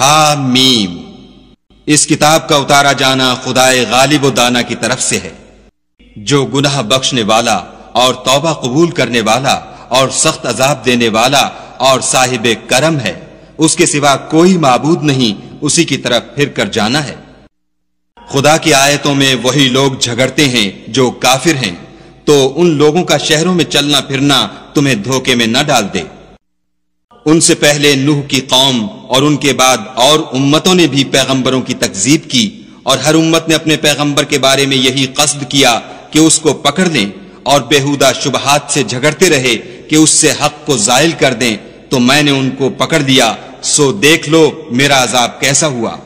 حامیم، اس کتاب کا اتارا جانا خدائے غالب و دانا کی طرف سے ہے، جو گناہ بخشنے والا اور توبہ قبول کرنے والا اور سخت عذاب دینے والا اور صاحب کرم ہے، اس کے سوا کوئی معبود نہیں، اسی کی طرف پھر کر جانا ہے۔ خدا کی آیتوں میں وہی لوگ جھگڑتے ہیں جو کافر ہیں، تو ان لوگوں کا شہروں میں چلنا پھرنا تمہیں دھوکے میں نہ ڈال دے۔ ان سے پہلے نوح کی قوم اور ان کے بعد اور امتوں نے بھی پیغمبروں کی تکذیب کی، اور ہر امت نے اپنے پیغمبر کے بارے میں یہی قصد کیا کہ اس کو پکڑ لیں، اور بےہودہ شبہات سے جھگڑتے رہے کہ اس سے حق کو زائل کر دیں، تو میں نے ان کو پکڑ لیا، سو دیکھ لو میرا عذاب کیسا ہوا۔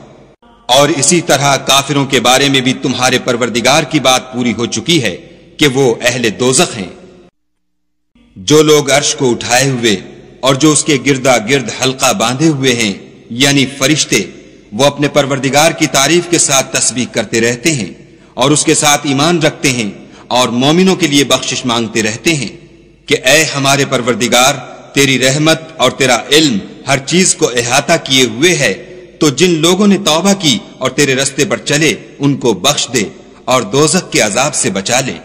اور اسی طرح کافروں کے بارے میں بھی تمہارے پروردگار کی بات پوری ہو چکی ہے کہ وہ اہل دوزخ ہیں۔ جو لوگ عرش کو اٹھائے ہوئے اور جو اس کے گردا گرد حلقہ باندھے ہوئے ہیں، یعنی فرشتے، وہ اپنے پروردگار کی تعریف کے ساتھ تسبیح کرتے رہتے ہیں اور اس کے ساتھ ایمان رکھتے ہیں اور مومنوں کے لیے بخشش مانگتے رہتے ہیں کہ اے ہمارے پروردگار، تیری رحمت اور تیرا علم ہر چیز کو احاطہ کیے ہوئے ہے، تو جن لوگوں نے توبہ کی اور تیرے رستے پر چلے ان کو بخش دے اور دوزخ کے عذاب سے بچا لے۔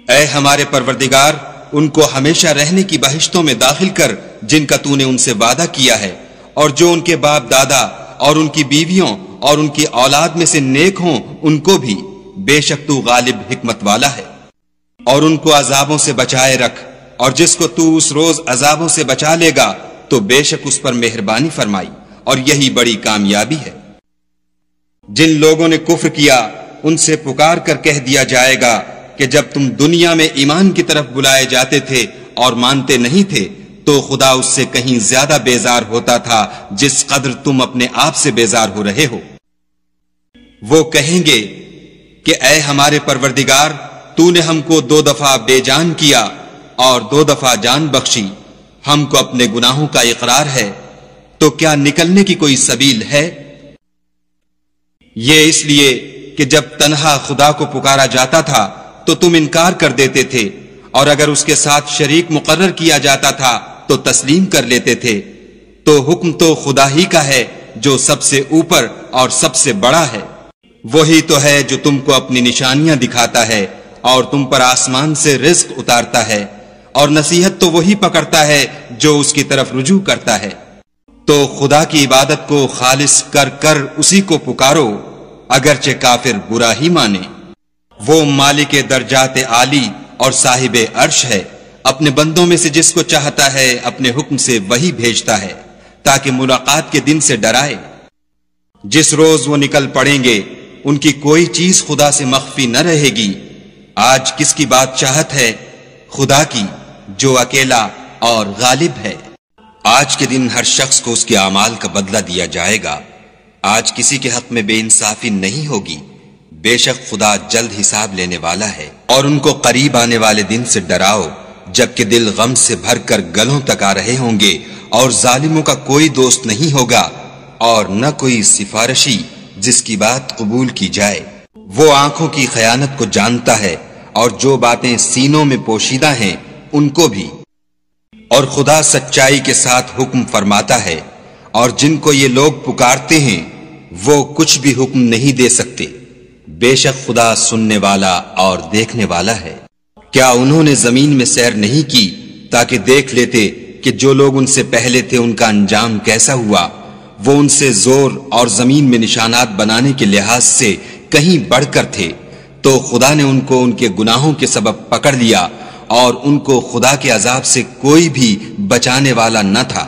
اے ہمارے پروردگار، ان کو ہمیشہ رہنے کی بہشتوں میں داخل کر جن کا تو نے ان سے وعدہ کیا ہے، اور جو ان کے باپ دادا اور ان کی بیویوں اور ان کی اولاد میں سے نیک ہوں ان کو بھی، بے شک تو غالب حکمت والا ہے۔ اور ان کو عذابوں سے بچائے رکھ، اور جس کو تو اس روز عذابوں سے بچا لے گا تو بے شک اس پر مہربانی فرمائی، اور یہی بڑی کامیابی ہے۔ جن لوگوں نے کفر کیا ان سے پکار کر کہہ دیا جائے گا کہ جب تم دنیا میں ایمان کی طرف بلائے جاتے تھے اور مانتے نہیں تھے تو خدا اس سے کہیں زیادہ بیزار ہوتا تھا جس قدر تم اپنے آپ سے بیزار ہو رہے ہو۔ وہ کہیں گے کہ اے ہمارے پروردگار، تو نے ہم کو 2 دفعہ بے جان کیا اور 2 دفعہ جان بخشی، ہم کو اپنے گناہوں کا اقرار ہے، تو کیا نکلنے کی کوئی سبیل ہے؟ یہ اس لیے کہ جب تنہا خدا کو پکارا جاتا تھا تو تم انکار کر دیتے تھے، اور اگر اس کے ساتھ شریک مقرر کیا جاتا تھا تو تسلیم کر لیتے تھے۔ تو حکم تو خدا ہی کا ہے جو سب سے اوپر اور سب سے بڑا ہے۔ وہی تو ہے جو تم کو اپنی نشانیاں دکھاتا ہے اور تم پر آسمان سے رزق اتارتا ہے، اور نصیحت تو وہی پکڑتا ہے جو اس کی طرف رجوع کرتا ہے۔ تو خدا کی عبادت کو خالص کر کر اسی کو پکارو، اگرچہ کافر برا ہی مانے۔ وہ مالک درجات عالی اور صاحب عرش ہے، اپنے بندوں میں سے جس کو چاہتا ہے اپنے حکم سے وہی بھیجتا ہے تاکہ ملاقات کے دن سے ڈرائے۔ جس روز وہ نکل پڑیں گے ان کی کوئی چیز خدا سے مخفی نہ رہے گی۔ آج کس کی بادشاہت ہے؟ خدا کی، جو اکیلا اور غالب ہے۔ آج کے دن ہر شخص کو اس کے اعمال کا بدلہ دیا جائے گا۔ آج کسی کے حق میں بے انصافی نہیں ہوگی، بے شک خدا جلد حساب لینے والا ہے۔ اور ان کو قریب آنے والے دن سے ڈراؤ جبکہ دل غم سے بھر کر گلوں تک آ رہے ہوں گے، اور ظالموں کا کوئی دوست نہیں ہوگا اور نہ کوئی سفارشی جس کی بات قبول کی جائے۔ وہ آنکھوں کی خیانت کو جانتا ہے اور جو باتیں سینوں میں پوشیدہ ہیں ان کو بھی۔ اور خدا سچائی کے ساتھ حکم فرماتا ہے، اور جن کو یہ لوگ پکارتے ہیں وہ کچھ بھی حکم نہیں دے سکتے، بے شک خدا سننے والا اور دیکھنے والا ہے۔ کیا انہوں نے زمین میں سیر نہیں کی تاکہ دیکھ لیتے کہ جو لوگ ان سے پہلے تھے ان کا انجام کیسا ہوا؟ وہ ان سے زور اور زمین میں نشانات بنانے کے لحاظ سے کہیں بڑھ کر تھے، تو خدا نے ان کو ان کے گناہوں کے سبب پکڑ لیا، اور ان کو خدا کے عذاب سے کوئی بھی بچانے والا نہ تھا۔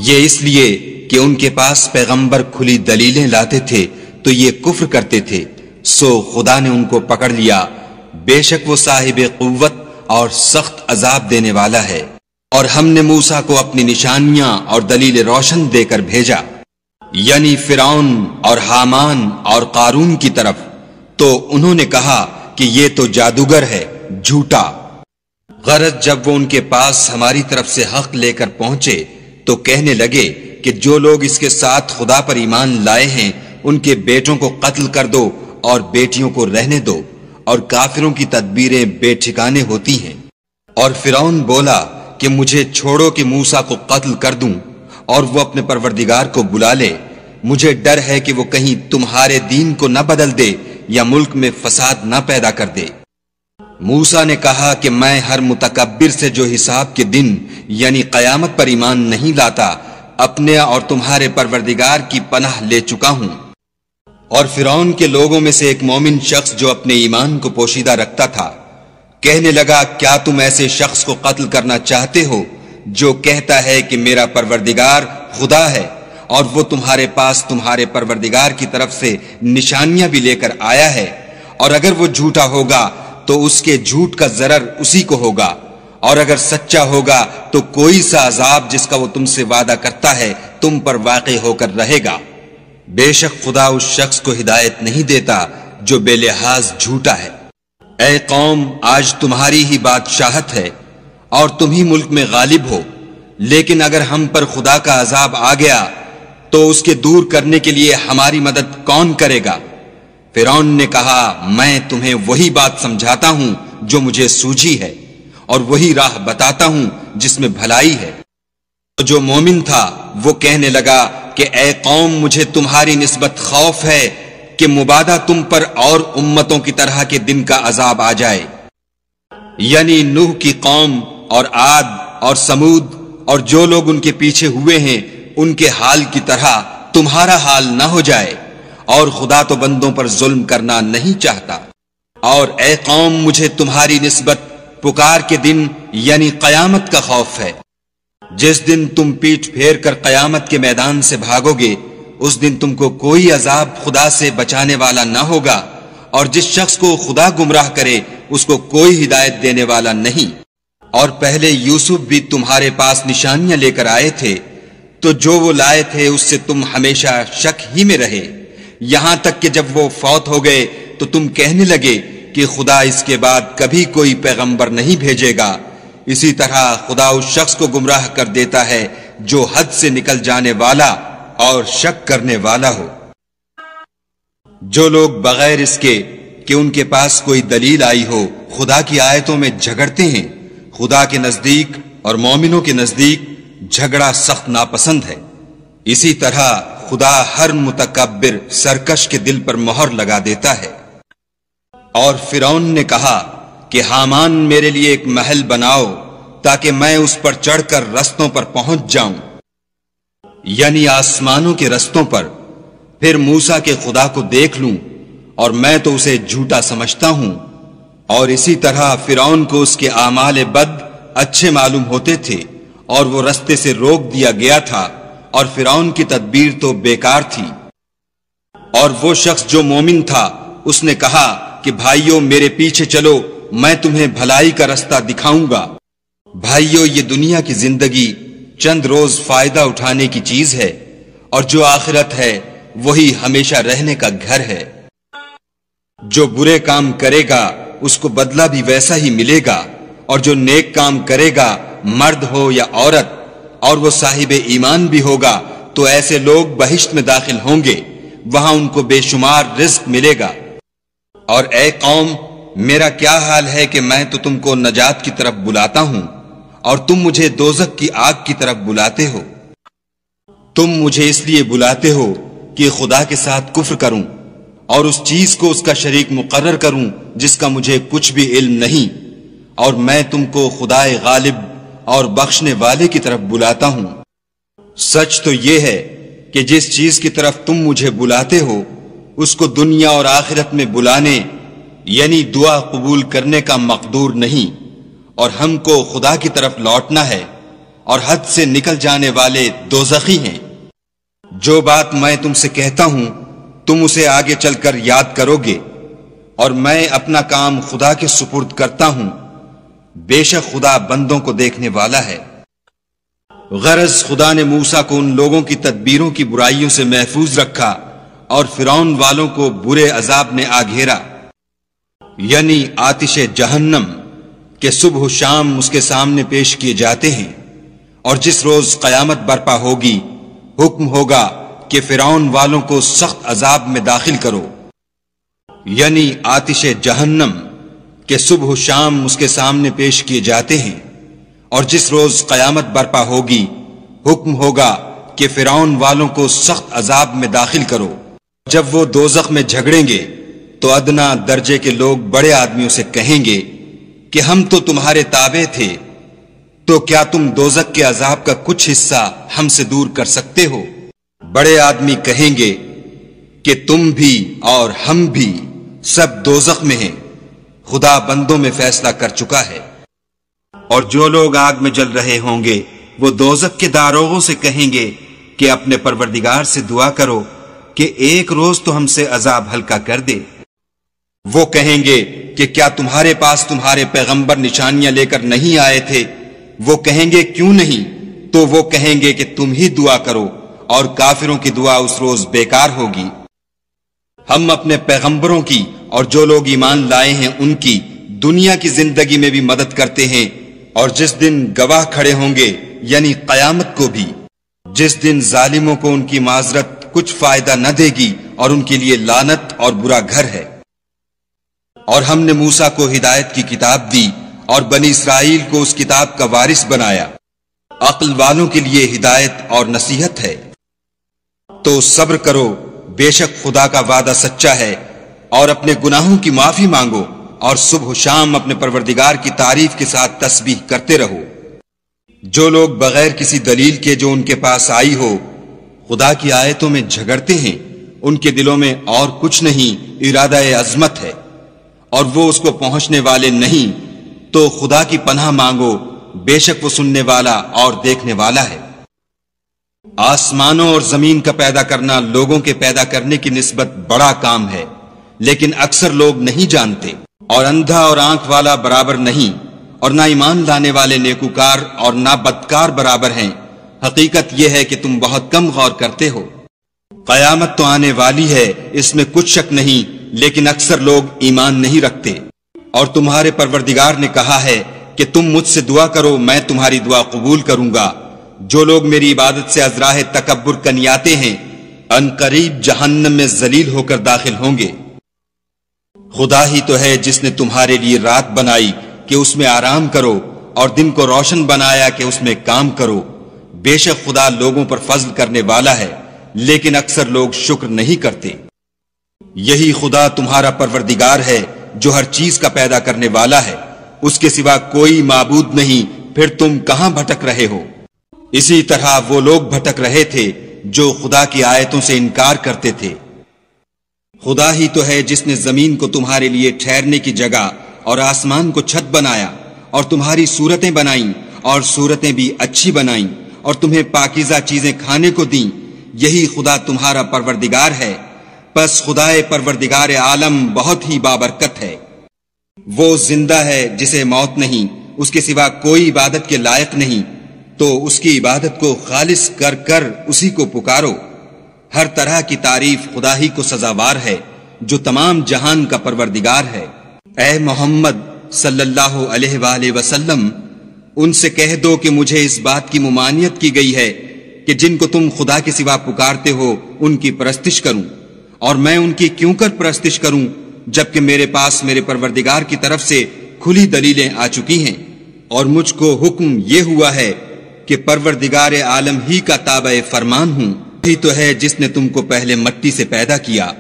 یہ اس لیے کہ ان کے پاس پیغمبر کھلی دلیلیں لاتے تھے تو یہ کفر کرتے تھے، سو خدا نے ان کو پکڑ لیا۔ بے شک وہ صاحب قوت اور سخت عذاب دینے والا ہے۔ اور ہم نے موسیٰ کو اپنی نشانیاں اور دلیل روشن دے کر بھیجا، یعنی فرعون اور حامان اور قارون کی طرف، تو انہوں نے کہا کہ یہ تو جادوگر ہے، جھوٹا۔ غرض جب وہ ان کے پاس ہماری طرف سے حق لے کر پہنچے تو کہنے لگے کہ جو لوگ اس کے ساتھ خدا پر ایمان لائے ہیں ان کے بیٹوں کو قتل کر دو اور بیٹیوں کو رہنے دو، اور کافروں کی تدبیریں بے ٹھکانے ہوتی ہیں۔ اور فرعون بولا کہ مجھے چھوڑو کہ موسیٰ کو قتل کر دوں اور وہ اپنے پروردگار کو بلا لے، مجھے ڈر ہے کہ وہ کہیں تمہارے دین کو نہ بدل دے یا ملک میں فساد نہ پیدا کر دے۔ موسیٰ نے کہا کہ میں ہر متکبر سے جو حساب کے دن یعنی قیامت پر ایمان نہیں لاتا اپنے اور تمہارے پروردگار کی پناہ لے چکا ہوں۔ اور فرعون کے لوگوں میں سے ایک مومن شخص جو اپنے ایمان کو پوشیدہ رکھتا تھا کہنے لگا، کیا تم ایسے شخص کو قتل کرنا چاہتے ہو جو کہتا ہے کہ میرا پروردگار خدا ہے اور وہ تمہارے پاس تمہارے پروردگار کی طرف سے نشانیاں بھی لے کر آیا ہے، اور اگر وہ جھوٹا ہوگا تو اس کے جھوٹ کا ضرر اسی کو ہوگا، اور اگر سچا ہوگا تو کوئی سا عذاب جس کا وہ تم سے وعدہ کرتا ہے تم پر واقع ہو کر رہے گا۔ بے شک خدا اس شخص کو ہدایت نہیں دیتا جو بے لحاظ جھوٹا ہے۔ اے قوم، آج تمہاری ہی بادشاہت ہے اور تم ہی ملک میں غالب ہو، لیکن اگر ہم پر خدا کا عذاب آ گیا تو اس کے دور کرنے کے لیے ہماری مدد کون کرے گا؟ فرعون نے کہا، میں تمہیں وہی بات سمجھاتا ہوں جو مجھے سوجھی ہے اور وہی راہ بتاتا ہوں جس میں بھلائی ہے۔ جو مومن تھا وہ کہنے لگا کہ اے قوم، مجھے تمہاری نسبت خوف ہے کہ مبادا تم پر اور امتوں کی طرح کے دن کا عذاب آ جائے، یعنی نوح کی قوم اور عاد اور سمود اور جو لوگ ان کے پیچھے ہوئے ہیں ان کے حال کی طرح تمہارا حال نہ ہو جائے، اور خدا تو بندوں پر ظلم کرنا نہیں چاہتا۔ اور اے قوم، مجھے تمہاری نسبت پکار کے دن یعنی قیامت کا خوف ہے۔ جس دن تم پیٹھ پھیر کر قیامت کے میدان سے بھاگو گے اس دن تم کو کوئی عذاب خدا سے بچانے والا نہ ہوگا، اور جس شخص کو خدا گمراہ کرے اس کو کوئی ہدایت دینے والا نہیں۔ اور پہلے یوسف بھی تمہارے پاس نشانیاں لے کر آئے تھے، تو جو وہ لائے تھے اس سے تم ہمیشہ شک ہی میں رہے، یہاں تک کہ جب وہ فوت ہو گئے تو تم کہنے لگے کہ خدا اس کے بعد کبھی کوئی پیغمبر نہیں بھیجے گا۔ اسی طرح خدا اس شخص کو گمراہ کر دیتا ہے جو حد سے نکل جانے والا اور شک کرنے والا ہو۔ جو لوگ بغیر اس کے کہ ان کے پاس کوئی دلیل آئی ہو خدا کی آیتوں میں جھگڑتے ہیں، خدا کے نزدیک اور مومنوں کے نزدیک جھگڑا سخت ناپسند ہے۔ اسی طرح خدا ہر متکبر سرکش کے دل پر مہر لگا دیتا ہے۔ اور فرعون نے کہا کہ حامان میرے لیے ایک محل بناؤ تاکہ میں اس پر چڑھ کر رستوں پر پہنچ جاؤں، یعنی آسمانوں کے رستوں پر، پھر موسیٰ کے خدا کو دیکھ لوں، اور میں تو اسے جھوٹا سمجھتا ہوں۔ اور اسی طرح فرعون کو اس کے اعمال بد اچھے معلوم ہوتے تھے اور وہ رستے سے روک دیا گیا تھا، اور فرعون کی تدبیر تو بیکار تھی۔ اور وہ شخص جو مومن تھا اس نے کہا کہ بھائیو میرے پیچھے چلو، میں تمہیں بھلائی کا رستہ دکھاؤں گا۔ بھائیو، یہ دنیا کی زندگی چند روز فائدہ اٹھانے کی چیز ہے، اور جو آخرت ہے وہی ہمیشہ رہنے کا گھر ہے۔ جو برے کام کرے گا اس کو بدلہ بھی ویسا ہی ملے گا، اور جو نیک کام کرے گا مرد ہو یا عورت اور وہ صاحب ایمان بھی ہوگا تو ایسے لوگ بہشت میں داخل ہوں گے، وہاں ان کو بے شمار رزق ملے گا۔ اور اے قوم، میرا کیا حال ہے کہ میں تو تم کو نجات کی طرف بلاتا ہوں اور تم مجھے دوزخ کی آگ کی طرف بلاتے ہو۔ تم مجھے اس لیے بلاتے ہو کہ خدا کے ساتھ کفر کروں اور اس چیز کو اس کا شریک مقرر کروں جس کا مجھے کچھ بھی علم نہیں، اور میں تم کو خدائے غالب اور بخشنے والے کی طرف بلاتا ہوں۔ سچ تو یہ ہے کہ جس چیز کی طرف تم مجھے بلاتے ہو اس کو دنیا اور آخرت میں بلانے یعنی دعا قبول کرنے کا مقدور نہیں، اور ہم کو خدا کی طرف لوٹنا ہے، اور حد سے نکل جانے والے دوزخی ہیں۔ جو بات میں تم سے کہتا ہوں تم اسے آگے چل کر یاد کرو گے، اور میں اپنا کام خدا کے سپرد کرتا ہوں، بے شک خدا بندوں کو دیکھنے والا ہے۔ غرض خدا نے موسیٰ کو ان لوگوں کی تدبیروں کی برائیوں سے محفوظ رکھا اور فرعون والوں کو برے عذاب نے آ گھیرا، یعنی آتش جہنم کہ صبح و شام اس کے سامنے پیش کیے جاتے ہیں، اور جس روز قیامت برپا ہوگی حکم ہوگا کہ فرعون والوں کو سخت عذاب میں داخل کرو، یعنی آتش جہنم کہ صبح و شام اس کے سامنے پیش کیے جاتے ہیں، اور جس روز قیامت برپا ہوگی حکم ہوگا کہ فرعون والوں کو سخت عذاب میں داخل کرو۔ جب وہ دوزخ میں جھگڑیں گے تو ادنا درجے کے لوگ بڑے آدمیوں سے کہیں گے کہ ہم تو تمہارے تابع تھے، تو کیا تم دوزخ کے عذاب کا کچھ حصہ ہم سے دور کر سکتے ہو؟ بڑے آدمی کہیں گے کہ تم بھی اور ہم بھی سب دوزخ میں ہیں، خدا بندوں میں فیصلہ کر چکا ہے۔ اور جو لوگ آگ میں جل رہے ہوں گے وہ دوزخ کے داروغوں سے کہیں گے کہ اپنے پروردگار سے دعا کرو کہ ایک روز تو ہم سے عذاب ہلکا کر دے۔ وہ کہیں گے کہ کیا تمہارے پاس تمہارے پیغمبر نشانیاں لے کر نہیں آئے تھے؟ وہ کہیں گے کیوں نہیں؟ تو وہ کہیں گے کہ تم ہی دعا کرو، اور کافروں کی دعا اس روز بیکار ہوگی۔ ہم اپنے پیغمبروں کی اور جو لوگ ایمان لائے ہیں ان کی دنیا کی زندگی میں بھی مدد کرتے ہیں، اور جس دن گواہ کھڑے ہوں گے یعنی قیامت کو بھی، جس دن ظالموں کو ان کی معذرت کچھ فائدہ نہ دے گی اور ان کے لیے لعنت اور برا گھر ہے۔ اور ہم نے موسیٰ کو ہدایت کی کتاب دی اور بنی اسرائیل کو اس کتاب کا وارث بنایا، عقل والوں کے لیے ہدایت اور نصیحت ہے۔ تو صبر کرو، بے شک خدا کا وعدہ سچا ہے، اور اپنے گناہوں کی معافی مانگو، اور صبح و شام اپنے پروردگار کی تعریف کے ساتھ تسبیح کرتے رہو۔ جو لوگ بغیر کسی دلیل کے جو ان کے پاس آئی ہو خدا کی آیتوں میں جھگڑتے ہیں، ان کے دلوں میں اور کچھ نہیں ارادہ عظمت ہے، اور وہ اس کو پہنچنے والے نہیں، تو خدا کی پناہ مانگو، بے شک وہ سننے والا اور دیکھنے والا ہے۔ آسمانوں اور زمین کا پیدا کرنا لوگوں کے پیدا کرنے کی نسبت بڑا کام ہے، لیکن اکثر لوگ نہیں جانتے۔ اور اندھا اور آنکھ والا برابر نہیں، اور نہ ایمان لانے والے نیکوکار اور نہ بدکار برابر ہیں۔ حقیقت یہ ہے کہ تم بہت کم غور کرتے ہو۔ قیامت تو آنے والی ہے، اس میں کچھ شک نہیں، لیکن اکثر لوگ ایمان نہیں رکھتے۔ اور تمہارے پروردگار نے کہا ہے کہ تم مجھ سے دعا کرو، میں تمہاری دعا قبول کروں گا۔ جو لوگ میری عبادت سے ازراہ تکبر کنیاتے ہیں ان قریب جہنم میں ذلیل ہو کر داخل ہوں گے۔ خدا ہی تو ہے جس نے تمہارے لیے رات بنائی کہ اس میں آرام کرو، اور دن کو روشن بنایا کہ اس میں کام کرو۔ بے شک خدا لوگوں پر فضل کرنے والا ہے، لیکن اکثر لوگ شکر نہیں کرتے۔ یہی خدا تمہارا پروردگار ہے جو ہر چیز کا پیدا کرنے والا ہے، اس کے سوا کوئی معبود نہیں، پھر تم کہاں بھٹک رہے ہو؟ اسی طرح وہ لوگ بھٹک رہے تھے جو خدا کی آیتوں سے انکار کرتے تھے۔ خدا ہی تو ہے جس نے زمین کو تمہارے لیے ٹھہرنے کی جگہ اور آسمان کو چھت بنایا، اور تمہاری صورتیں بنائیں، اور صورتیں بھی اچھی بنائیں، اور تمہیں پاکیزہ چیزیں کھانے کو دیں۔ یہی خدا تمہارا پروردگار ہے، پس خدائے پروردگار عالم بہت ہی بابرکت ہے۔ وہ زندہ ہے جسے موت نہیں، اس کے سوا کوئی عبادت کے لائق نہیں، تو اس کی عبادت کو خالص کر کر اسی کو پکارو۔ ہر طرح کی تعریف خدا ہی کو سزاوار ہے جو تمام جہان کا پروردگار ہے۔ اے محمد صلی اللہ علیہ وآلہ وسلم، ان سے کہہ دو کہ مجھے اس بات کی ممانعت کی گئی ہے کہ جن کو تم خدا کے سوا پکارتے ہو ان کی پرستش کروں، اور میں ان کی کیوں کر پرستش کروں جبکہ میرے پاس میرے پروردگار کی طرف سے کھلی دلیلیں آ چکی ہیں، اور مجھ کو حکم یہ ہوا ہے کہ پروردگار عالم ہی کا تابع فرمان ہوں۔ وہی تو ہے جس نے تم کو پہلے مٹی سے پیدا کیا،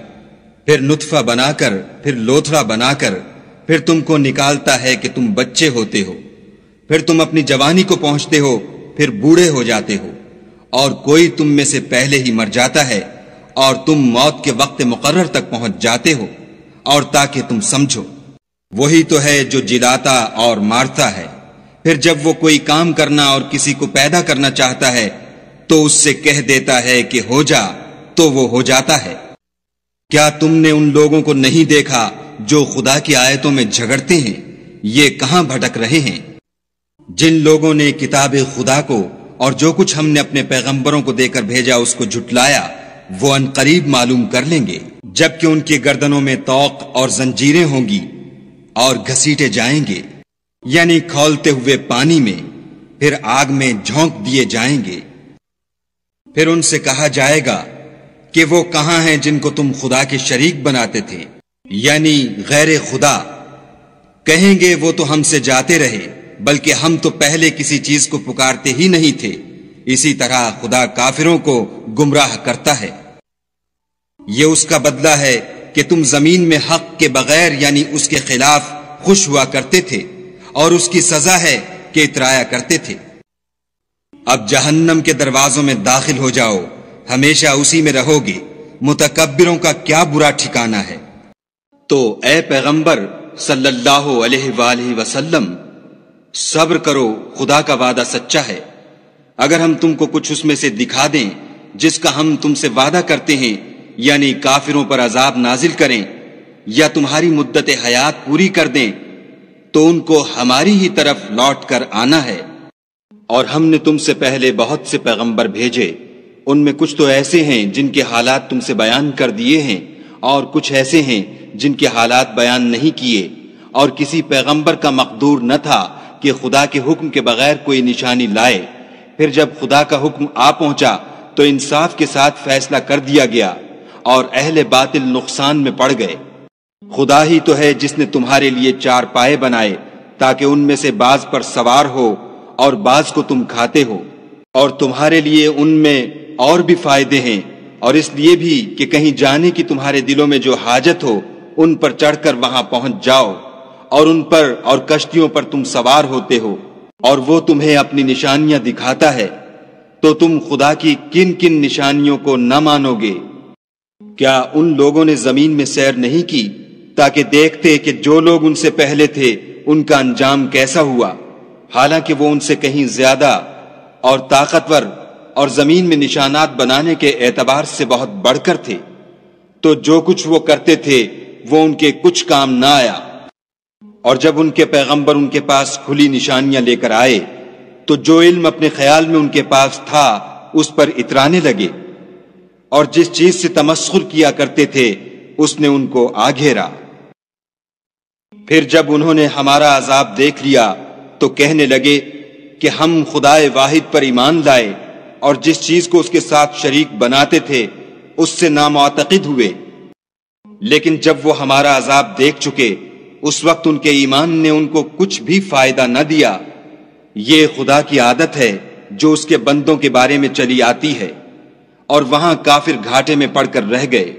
پھر نطفہ بنا کر، پھر لوتھڑا بنا کر، پھر تم کو نکالتا ہے کہ تم بچے ہوتے ہو، پھر تم اپنی جوانی کو پہنچتے ہو، پھر بوڑھے ہو جاتے ہو، اور کوئی تم میں سے پہلے ہی مر جاتا ہے، اور تم موت کے وقت مقرر تک پہنچ جاتے ہو، اور تاکہ تم سمجھو۔ وہی تو ہے جو جلاتا اور مارتا ہے، پھر جب وہ کوئی کام کرنا اور کسی کو پیدا کرنا چاہتا ہے تو اس سے کہہ دیتا ہے کہ ہو جا، تو وہ ہو جاتا ہے۔ کیا تم نے ان لوگوں کو نہیں دیکھا جو خدا کی آیتوں میں جھگڑتے ہیں؟ یہ کہاں بھٹک رہے ہیں؟ جن لوگوں نے کتاب خدا کو اور جو کچھ ہم نے اپنے پیغمبروں کو دے کر بھیجا اس کو جھٹلایا، وہ ان قریب معلوم کر لیں گے، جبکہ ان کی گردنوں میں طوق اور زنجیریں ہوں گی اور گھسیٹے جائیں گے، یعنی کھولتے ہوئے پانی میں، پھر آگ میں جھونک دیے جائیں گے۔ پھر ان سے کہا جائے گا کہ وہ کہاں ہیں جن کو تم خدا کے شریک بناتے تھے، یعنی غیر خدا؟ کہیں گے وہ تو ہم سے جاتے رہے، بلکہ ہم تو پہلے کسی چیز کو پکارتے ہی نہیں تھے، اسی طرح خدا کافروں کو گمراہ کرتا ہے۔ یہ اس کا بدلہ ہے کہ تم زمین میں حق کے بغیر یعنی اس کے خلاف خوش ہوا کرتے تھے، اور اس کی سزا ہے کہ اترایا کرتے تھے۔ اب جہنم کے دروازوں میں داخل ہو جاؤ، ہمیشہ اسی میں رہو گے، متکبروں کا کیا برا ٹھکانہ ہے۔ تو اے پیغمبر صلی اللہ علیہ وآلہ وسلم، صبر کرو، خدا کا وعدہ سچا ہے۔ اگر ہم تم کو کچھ اس میں سے دکھا دیں جس کا ہم تم سے وعدہ کرتے ہیں، یعنی کافروں پر عذاب نازل کریں یا تمہاری مدت حیات پوری کر دیں، تو ان کو ہماری ہی طرف لوٹ کر آنا ہے۔ اور ہم نے تم سے پہلے بہت سے پیغمبر بھیجے، ان میں کچھ تو ایسے ہیں جن کے حالات تم سے بیان کر دیے ہیں، اور کچھ ایسے ہیں جن کے حالات بیان نہیں کیے، اور کسی پیغمبر کا مقدور نہ تھا کہ خدا کے حکم کے بغیر کوئی نشانی لائے۔ پھر جب خدا کا حکم آ پہنچا تو انصاف کے ساتھ فیصلہ کر دیا گیا، اور اہل باطل نقصان میں پڑ گئے۔ خدا ہی تو ہے جس نے تمہارے لیے 4 پائے بنائے تاکہ ان میں سے بعض پر سوار ہو اور بعض کو تم کھاتے ہو، اور تمہارے لیے ان میں اور بھی فائدے ہیں، اور اس لیے بھی کہ کہیں جانے کی تمہارے دلوں میں جو حاجت ہو ان پر چڑھ کر وہاں پہنچ جاؤ، اور ان پر اور کشتیوں پر تم سوار ہوتے ہو، اور وہ تمہیں اپنی نشانیاں دکھاتا ہے، تو تم خدا کی کن کن نشانیوں کو نہ مانو گے؟ کیا ان لوگوں نے زمین میں سیر نہیں کی تاکہ دیکھتے کہ جو لوگ ان سے پہلے تھے ان کا انجام کیسا ہوا، حالانکہ وہ ان سے کہیں زیادہ اور طاقتور اور زمین میں نشانات بنانے کے اعتبار سے بہت بڑھ کر تھے، تو جو کچھ وہ کرتے تھے وہ ان کے کچھ کام نہ آیا۔ اور جب ان کے پیغمبر ان کے پاس کھلی نشانیاں لے کر آئے تو جو علم اپنے خیال میں ان کے پاس تھا اس پر اترانے لگے، اور جس چیز سے تمسخر کیا کرتے تھے اس نے ان کو آ گھیرا۔ پھر جب انہوں نے ہمارا عذاب دیکھ لیا تو کہنے لگے کہ ہم خدائے واحد پر ایمان لائے، اور جس چیز کو اس کے ساتھ شریک بناتے تھے اس سے نامعتقد ہوئے۔ لیکن جب وہ ہمارا عذاب دیکھ چکے اس وقت ان کے ایمان نے ان کو کچھ بھی فائدہ نہ دیا۔ یہ خدا کی عادت ہے جو اس کے بندوں کے بارے میں چلی آتی ہے، اور وہاں کافر گھاٹے میں پڑ کر رہ گئے۔